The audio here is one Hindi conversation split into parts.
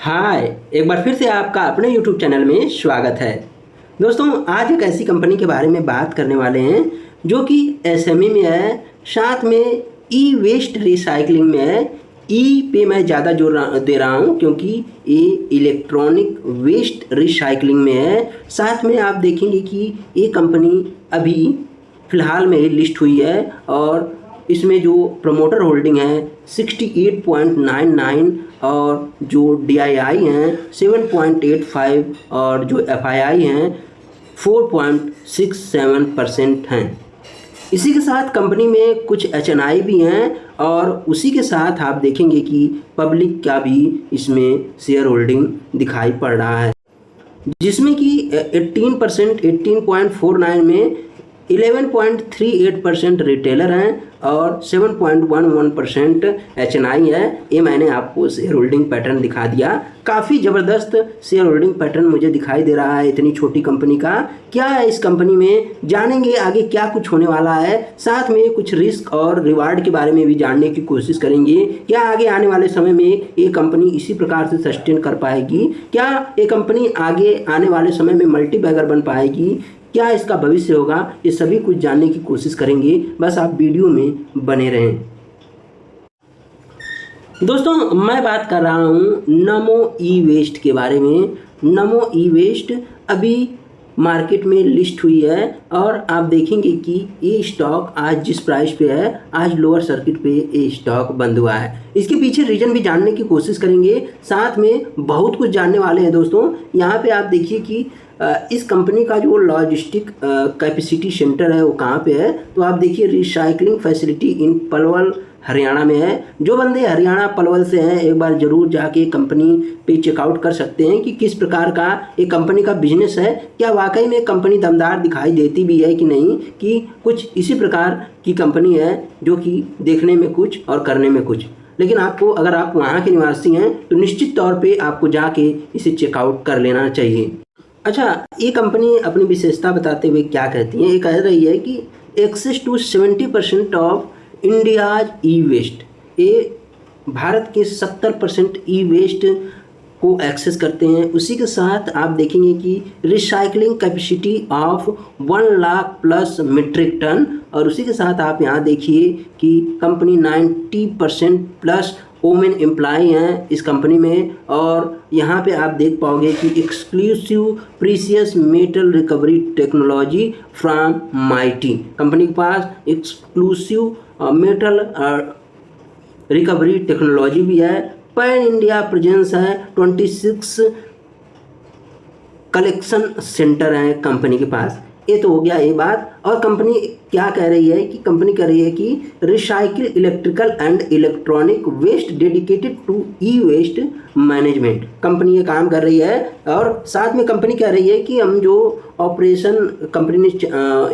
हाय, एक बार फिर से आपका अपने YouTube चैनल में स्वागत है। दोस्तों, आज एक ऐसी कंपनी के बारे में बात करने वाले हैं जो कि एसएमई में है, साथ में ई वेस्ट रिसाइकलिंग में है। ई पे मैं ज़्यादा जोर दे रहा हूँ क्योंकि ये इलेक्ट्रॉनिक वेस्ट रिसाइकलिंग में है। साथ में आप देखेंगे कि ये कंपनी अभी फ़िलहाल में लिस्ट हुई है और इसमें जो प्रमोटर होल्डिंग है 68.99 और जो DII हैं 7.85 और जो FII हैं 4.67% हैं। इसी के साथ कंपनी में कुछ HNI भी हैं और उसी के साथ आप देखेंगे कि पब्लिक का भी इसमें शेयर होल्डिंग दिखाई पड़ रहा है, जिसमें कि 18% 18.49 में 11.38% रिटेलर हैं और 7.11% HNI है। ये मैंने आपको शेयर होल्डिंग पैटर्न दिखा दिया। काफ़ी ज़बरदस्त शेयर होल्डिंग पैटर्न मुझे दिखाई दे रहा है इतनी छोटी कंपनी का। क्या है इस कंपनी में, जानेंगे आगे क्या कुछ होने वाला है। साथ में कुछ रिस्क और रिवार्ड के बारे में भी जानने की कोशिश करेंगे। क्या आगे आने वाले समय में ये कंपनी इसी प्रकार से सस्टेन कर पाएगी? क्या ये कंपनी आगे आने वाले समय में मल्टीबैगर बन पाएगी? क्या इसका भविष्य होगा? ये सभी कुछ जानने की कोशिश करेंगे, बस आप वीडियो में बने रहें। दोस्तों, मैं बात कर रहा हूँ नमो ई वेस्ट के बारे में। नमो ई वेस्ट अभी मार्केट में लिस्ट हुई है और आप देखेंगे कि ये स्टॉक आज जिस प्राइस पे है, आज लोअर सर्किट पे ये स्टॉक बंद हुआ है। इसके पीछे रीजन भी जानने की कोशिश करेंगे, साथ में बहुत कुछ जानने वाले हैं। दोस्तों, यहाँ पे आप देखिए कि इस कंपनी का जो लॉजिस्टिक कैपेसिटी सेंटर है वो कहाँ पे है, तो आप देखिए recycling facility in Palwal Haryana में है। जो बंदे हरियाणा पलवल से हैं, एक बार ज़रूर जाके कंपनी पे चेकआउट कर सकते हैं कि किस प्रकार का ये कंपनी का बिजनेस है। क्या वाकई में कंपनी दमदार दिखाई देती भी है कि नहीं, कि कुछ इसी प्रकार की कंपनी है जो कि देखने में कुछ और करने में कुछ। लेकिन आपको, अगर आप वहाँ के निवासी हैं तो निश्चित तौर पे आपको जाके इसे चेकआउट कर लेना चाहिए। अच्छा, ये कंपनी अपनी विशेषता बताते हुए क्या कहती है? ये कह रही है कि access to 70% of India's e waste. ये भारत के 70% ई वेस्ट को एक्सेस करते हैं। उसी के साथ आप देखेंगे कि recycling capacity of 1 lakh plus metric tonne, और उसी के साथ आप यहाँ देखिए कि कंपनी 90% प्लस वोमेन एम्प्लॉई हैं इस कंपनी में। और यहाँ पे आप देख पाओगे कि exclusive precious metal recovery technology from mighty. Company के पास एक्सक्लूसिव मेटल रिकवरी टेक्नोलॉजी भी है। पैन इंडिया प्रेजेंस है, 26 कलेक्शन सेंटर हैं कंपनी के पास। ये तो हो गया ये बात। और कंपनी क्या कह रही है कि कंपनी कह रही है कि recycle electrical and electronic waste dedicated to e waste management. Company ये काम कर रही है और साथ में कंपनी कह रही है कि हम जो ऑपरेशन कंपनी ने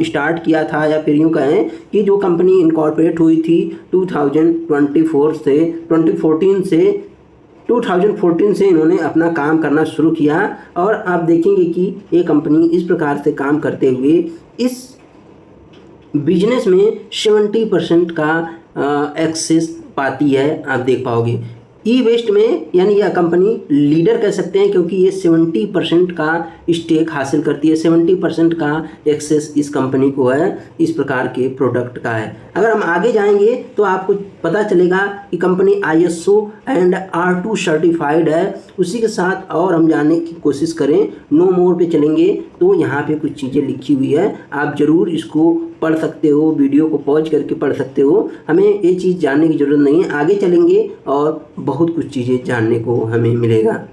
स्टार्ट किया था, या फिर यूँ कहें कि जो कंपनी इनकॉर्पोरेट हुई थी 2014 से इन्होंने अपना काम करना शुरू किया। और आप देखेंगे कि ये कंपनी इस प्रकार से काम करते हुए इस बिजनेस में 70% का एक्सेस पाती है। आप देख पाओगे ई वेस्ट में, यानी यह कंपनी लीडर कह सकते हैं क्योंकि ये 70% का स्टेक हासिल करती है। 70% का एक्सेस इस कंपनी को है, इस प्रकार के प्रोडक्ट का है। अगर हम आगे जाएंगे तो आपको पता चलेगा कि company ISO and R2 certified है। उसी के साथ और हम जानने की कोशिश करें, नो मोर पे चलेंगे तो यहाँ पे कुछ चीज़ें लिखी हुई है, आप ज़रूर इसको पढ़ सकते हो, वीडियो को पॉज करके पढ़ सकते हो। हमें ये चीज़ जानने की ज़रूरत नहीं है, आगे चलेंगे और बहुत कुछ चीज़ें जानने को हमें मिलेगा।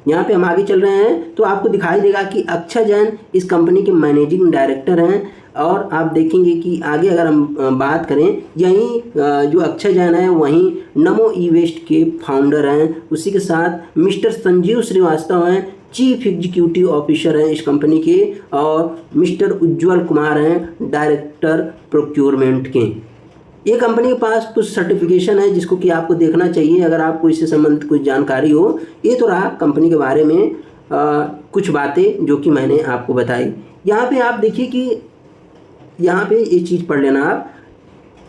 यहाँ पे हम आगे चल रहे हैं तो आपको दिखाई देगा कि अक्षय जैन इस कंपनी के मैनेजिंग डायरेक्टर हैं। और आप देखेंगे कि आगे अगर हम बात करें, यहीं जो अक्षय जैन है वहीं नमो ई वेस्ट के फाउंडर हैं। उसी के साथ मिस्टर संजीव श्रीवास्तव हैं, चीफ एग्जीक्यूटिव ऑफिसर हैं इस कंपनी के, और मिस्टर उज्ज्वल कुमार हैं डायरेक्टर प्रोक्योरमेंट के। ये कंपनी के पास कुछ सर्टिफिकेशन है जिसको कि आपको देखना चाहिए अगर आपको इससे संबंधित कुछ जानकारी हो। ये तो रहा कंपनी के बारे में कुछ बातें जो कि मैंने आपको बताई। यहाँ पे आप देखिए कि यहाँ पे ये चीज़ पढ़ लेना आप,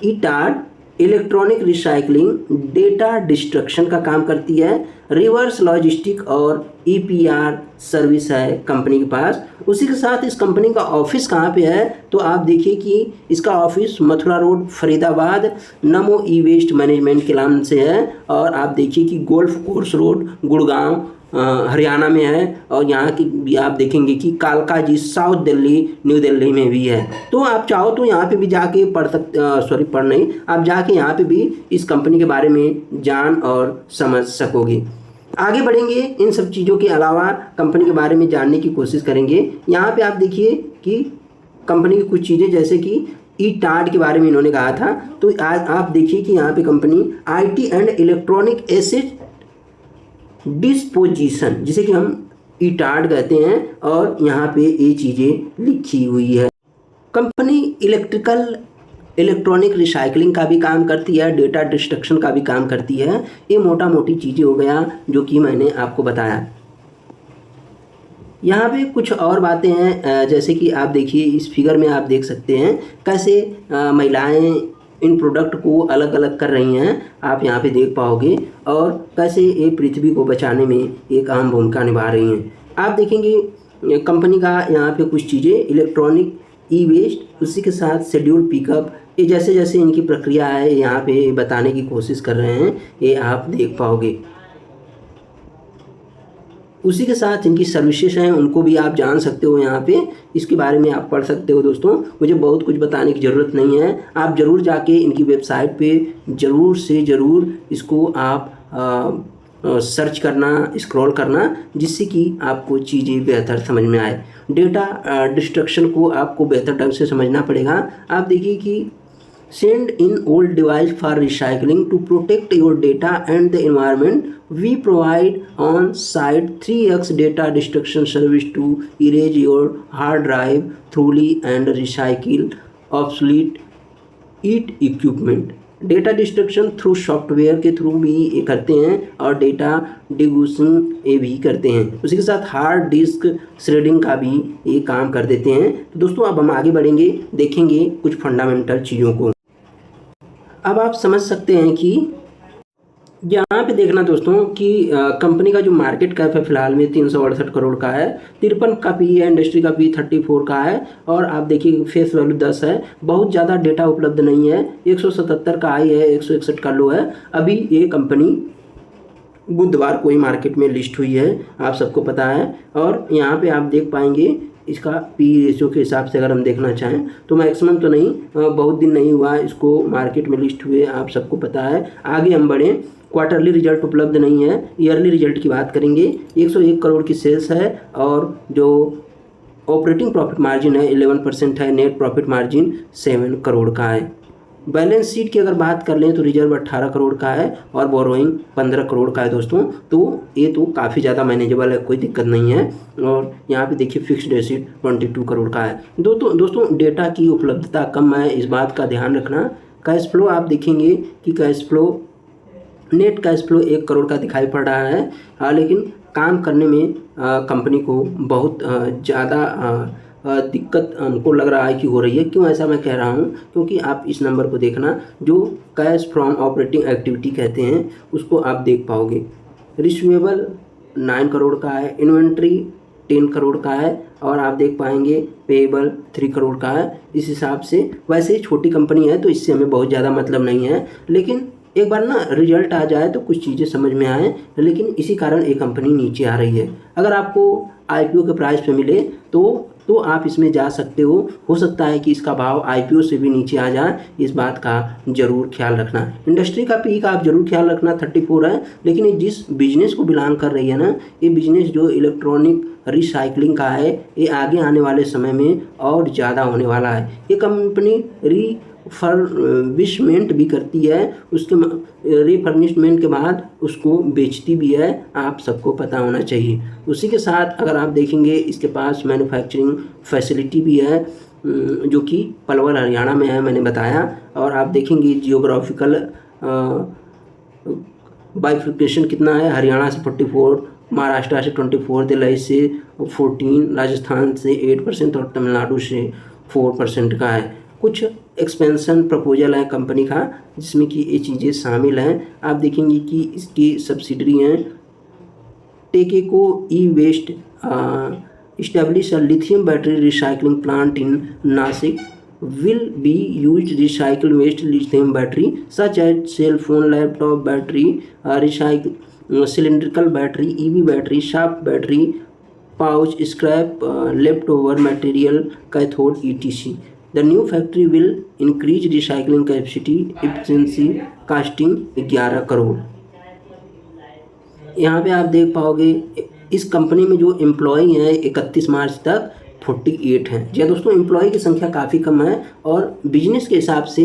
इटाड इलेक्ट्रॉनिक रिसाइकलिंग, डेटा डिस्ट्रक्शन का काम करती है, रिवर्स लॉजिस्टिक और ईपीआर सर्विस है कंपनी के पास। उसी के साथ इस कंपनी का ऑफिस कहाँ पे है, तो आप देखिए कि इसका ऑफिस मथुरा रोड फरीदाबाद नमो ई वेस्ट मैनेजमेंट के नाम से है। और आप देखिए कि golf course road Gurgaon Haryana में है। और यहाँ की भी आप देखेंगे कि कालका जी साउथ दिल्ली न्यू दिल्ली में भी है। तो आप चाहो तो यहाँ पे भी जाके पढ़ सकते, सॉरी पढ़ नहीं, आप जाके यहाँ पे भी इस कंपनी के बारे में जान और समझ सकोगे। आगे बढ़ेंगे, इन सब चीज़ों के अलावा कंपनी के बारे में जानने की कोशिश करेंगे। यहाँ पे आप देखिए कि कंपनी की कुछ चीज़ें, जैसे कि ई-टार्ड के बारे में इन्होंने कहा था। तो आज आप देखिए कि यहाँ पे company IT and electronic asset disposition, जिसे कि हम ई-टार्ड कहते हैं, और यहाँ पे ये चीज़ें लिखी हुई है। कंपनी इलेक्ट्रॉनिक रिसाइकलिंग का भी काम करती है, डेटा डिस्ट्रक्शन का भी काम करती है। ये मोटा मोटी चीज़ें हो गया जो कि मैंने आपको बताया। यहाँ पे कुछ और बातें हैं, जैसे कि आप देखिए इस फिगर में आप देख सकते हैं कैसे महिलाएं इन प्रोडक्ट को अलग अलग कर रही हैं, आप यहाँ पे देख पाओगे, और कैसे ये पृथ्वी को बचाने में एक अहम भूमिका निभा रही हैं। आप देखेंगे कंपनी का यहाँ पे कुछ चीज़ें, इलेक्ट्रॉनिक ई वेस्ट, उसी के साथ शेड्यूल पिकअप, ये जैसे जैसे इनकी प्रक्रिया है यहाँ पे बताने की कोशिश कर रहे हैं, ये आप देख पाओगे। उसी के साथ इनकी सर्विसेज हैं, उनको भी आप जान सकते हो, यहाँ पे इसके बारे में आप पढ़ सकते हो। दोस्तों मुझे बहुत कुछ बताने की ज़रूरत नहीं है, आप ज़रूर जाके इनकी वेबसाइट पे ज़रूर से ज़रूर इसको आप सर्च करना, स्क्रॉल करना, जिससे कि आपको चीज़ें बेहतर समझ में आए। डेटा डिस्ट्रक्शन को आपको बेहतर ढंग से समझना पड़ेगा। आप देखिए कि send in old device for recycling to protect your data and the environment. We provide on-site 3x data destruction service to erase your hard drive thoroughly and recycle obsolete it equipment. Data destruction through software के थ्रू भी ये करते हैं, और डेटा डिगूसिंग ये भी करते हैं। उसी के साथ हार्ड डिस्क श्रेडिंग का भी ये काम कर देते हैं। तो दोस्तों अब हम आगे बढ़ेंगे, देखेंगे कुछ फंडामेंटल चीज़ों को। अब आप समझ सकते हैं कि यहाँ पे देखना दोस्तों कि कंपनी का जो मार्केट कैप है फिलहाल में 368 करोड़ का है, 53 का पी है, इंडस्ट्री का पी 34 का है, और आप देखिए फेस वैल्यू 10 है। बहुत ज़्यादा डेटा उपलब्ध नहीं है, 177 का हाई है, 161 का लो है। अभी ये कंपनी बुधवार को ही मार्केट में लिस्ट हुई है, आप सबको पता है। और यहाँ पे आप देख पाएंगे इसका पी रेशियो के हिसाब से अगर हम देखना चाहें तो मैक्सिमम तो नहीं, बहुत दिन नहीं हुआ इसको मार्केट में लिस्ट हुए, आप सबको पता है। आगे हम बढ़ें, क्वार्टरली रिजल्ट उपलब्ध नहीं है, ईयरली रिजल्ट की बात करेंगे। 101 करोड़ की सेल्स है, और जो ऑपरेटिंग प्रॉफिट मार्जिन है 11% है, नेट प्रॉफिट मार्जिन 7 करोड़ का है। बैलेंस शीट की अगर बात कर लें तो रिजर्व 18 करोड़ का है, और बोरोइंग 15 करोड़ का है दोस्तों। तो ये तो काफ़ी ज़्यादा मैनेजेबल है, कोई दिक्कत नहीं है। और यहाँ पे देखिए फिक्स्ड एसेट 22 करोड़ का है। दोस्तों डेटा की उपलब्धता कम है, इस बात का ध्यान रखना। कैश फ्लो आप देखेंगे कि cash flow, net cash flow 1 crore का दिखाई पड़ रहा है। लेकिन काम करने में कंपनी को बहुत ज़्यादा दिक्कत हमको लग रहा है कि हो रही है। क्यों ऐसा मैं कह रहा हूँ, क्योंकि आप इस नंबर को देखना, जो कैश फ्रॉम ऑपरेटिंग एक्टिविटी कहते हैं, उसको आप देख पाओगे। रिसीवेबल 9 करोड़ का है, इन्वेंट्री 10 करोड़ का है, और आप देख पाएंगे पेएबल 3 करोड़ का है। इस हिसाब से वैसे छोटी कंपनी है तो इससे हमें बहुत ज़्यादा मतलब नहीं है, लेकिन एक बार ना रिजल्ट आ जाए तो कुछ चीज़ें समझ में आए, लेकिन इसी कारण एक कंपनी नीचे आ रही है। अगर आपको IPO के प्राइस पे मिले तो आप इसमें जा सकते हो सकता है कि इसका भाव IPO से भी नीचे आ जाए, इस बात का ज़रूर ख्याल रखना। इंडस्ट्री का पी का आप ज़रूर ख्याल रखना, 34 है, लेकिन ये जिस बिजनेस को बिलोंग कर रही है ना, ये बिजनेस जो इलेक्ट्रॉनिक रिसाइकलिंग का है, ये आगे आने वाले समय में और ज़्यादा होने वाला है। ये कंपनी रिफर्बिशमेंट भी करती है, उसके रिफर्बिशमेंट के बाद उसको बेचती भी है, आप सबको पता होना चाहिए। उसी के साथ अगर आप देखेंगे इसके पास मैन्युफैक्चरिंग फैसिलिटी भी है, जो कि पलवल हरियाणा में है, मैंने बताया। और आप देखेंगे जियोग्राफिकल बाइफिकेशन कितना है, हरियाणा से 44, महाराष्ट्र से 24, दिल्ली से 14, राजस्थान से 8% और तमिलनाडु से 4% का है। कुछ एक्सपेंशन प्रपोजल है कंपनी का, जिसमें कि ये चीज़ें शामिल हैं। आप देखेंगे कि इसकी सब्सिडरी हैं टेकेको ई waste establish a lithium battery recycling plant in Nasik will be used recycle waste lithium battery such as cell phone, laptop battery, cylindrical battery, EV battery, shaft battery, pouch, scrap, leftover material, cathode, etc. The new factory will increase recycling capacity, efficiency, costing 11 crore. यहाँ पे आप देख पाओगे इस कंपनी में जो एम्प्लॉई हैं 31 मार्च तक 48 हैं। जी दोस्तों, एम्प्लॉय की संख्या काफ़ी कम है और बिजनेस के हिसाब से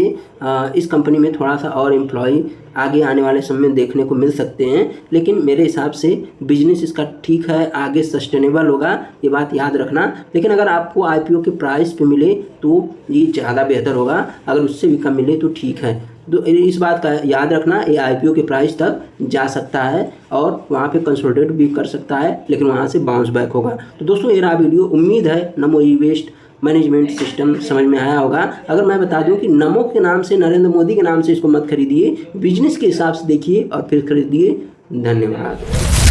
इस कंपनी में थोड़ा सा और एम्प्लॉय आगे आने वाले समय में देखने को मिल सकते हैं, लेकिन मेरे हिसाब से बिजनेस इसका ठीक है, आगे सस्टेनेबल होगा, ये बात याद रखना। लेकिन अगर आपको आईपीओ के प्राइस पे मिले तो ये ज़्यादा बेहतर होगा, अगर उससे भी कम मिले तो ठीक है। तो इस बात का याद रखना, ये आईपीओ के प्राइस तक जा सकता है और वहाँ पे कंसोलिडेट भी कर सकता है, लेकिन वहाँ से बाउंस बैक होगा। तो दोस्तों, ये रहा वीडियो। उम्मीद है नमो ई वेस्ट मैनेजमेंट सिस्टम समझ में आया होगा। अगर मैं बता दूं कि नमो के नाम से, नरेंद्र मोदी के नाम से इसको मत खरीदिए, बिजनेस के हिसाब से देखिए और फिर खरीदिए। धन्यवाद।